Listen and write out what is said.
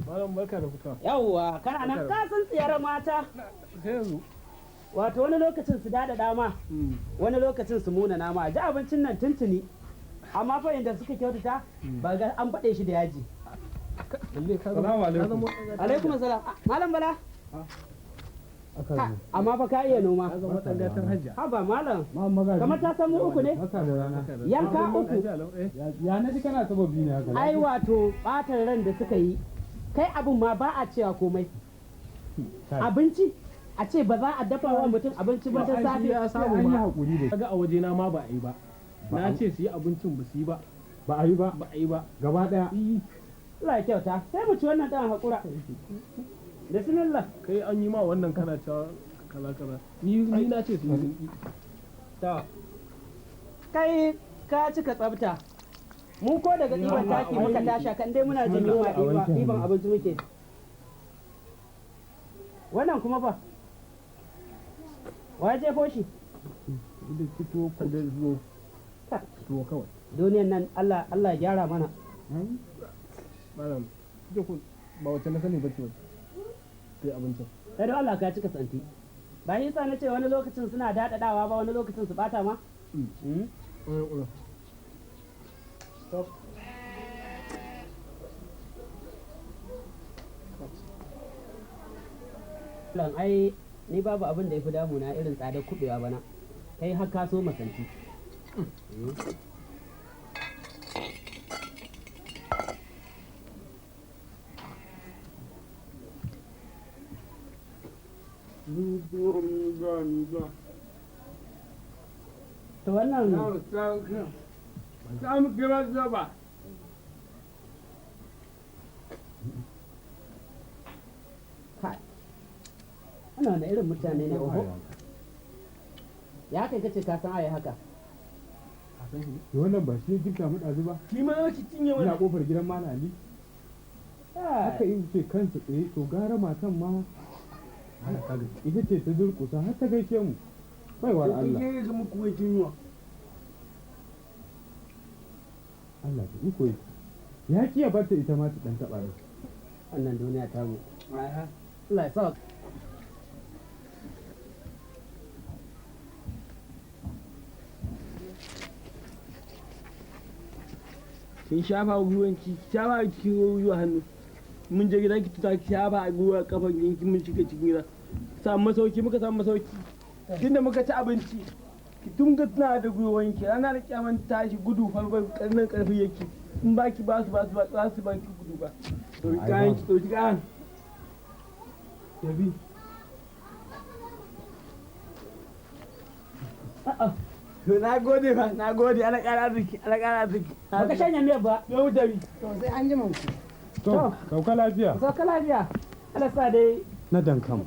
Malam barka da fita. Yawwa, kana nan ka san tsiyar mata. Sai yanzu. Wato wani lokacin su dada dama, wani lokacin su muna nama. Ji abincin nan tuntuni. Amma fa inda suka kyautata ba ga an faɗe shi da yaji. Salamu alaikum. Alaikum assalam. Malam Bala. Amma fa ka iya noma. Haba malam. Kamar ta samu uku ne? Yanka uku. Ya na ji kana sababi ne haka. Ai wato ɓatar ran da suka yi. Kai abin ma ba a cewa komai. Abinci a ce ba za a dafa wa mutum abinci ba ta safe. Ya samu ba. Kaga a waje na ma ba a yi ba. Na ce su yi abincin ba su yi ba. Ba a yi ba. Ba a yi ba. Gaba daya. Allah ya kyauta. Sai mu ci wannan ɗan haƙura. Bismillah. Kai an yi ma wannan kana cewa kaza. Ni na ce su yi. To. Kai ka cika tsafta. Mu ko daga ɗiban taki muka tasha kan dai muna jin yunwa ɗiban abinci muke. Wannan kuma fa. Wa jefo shi? Da fito ku da zo. Tuwo kawai. Duniyan nan Allah ya gyara mana. Malam, ba wacce na sani ba ce sai abincin. Sai da Allah ka cika santi. Ba yi sa na ce wani lokacin suna daɗaɗawa ba wani lokacin su bata ma? Lan ai ni babu abin da ya fi damuna irin tsadar kuɓewa bana. Kai har ka so masanti. To wannan samu kira zaba. kai ana da irin mutane ne oho. Ya kai kace ka san ayi haka. Wannan ba shi girka mu ɗazu ba. Shi ma yake cinye Ina kofar gidan Malam Ali. Haka in ce kansa tsaye to gara matan ma ita ce ta durƙusa har ta gaishe mu. Baiwar Allah. Ke ga muku wai cinwa. Allah ta iko ya kiya barta ita ma ta dan taba ne. Wannan duniya ta mu. Allah ya sa. Kin shafa ruwanki, shafa cikin ruwa hannu. Mun je gidan ki ta shafa ruwa kafan ki mun shiga cikin gida. Samu masauki muka samu masauki. Tunda muka ci abinci. Ki tunga tana da gwiwanki rana da kyaman tashi gudu farko karnan karfi yake. In baki ba su baki gudu ba. Dauki kayan ki dauki kayan. Yabi. Na gode ba, na gode, ana ƙara arziki, ana ƙara arziki. Baka shanya miyar ba. Yau dabi. To sai an ji mu. To, sauka lafiya. Sauka lafiya. Allah sa dai Na Dankama.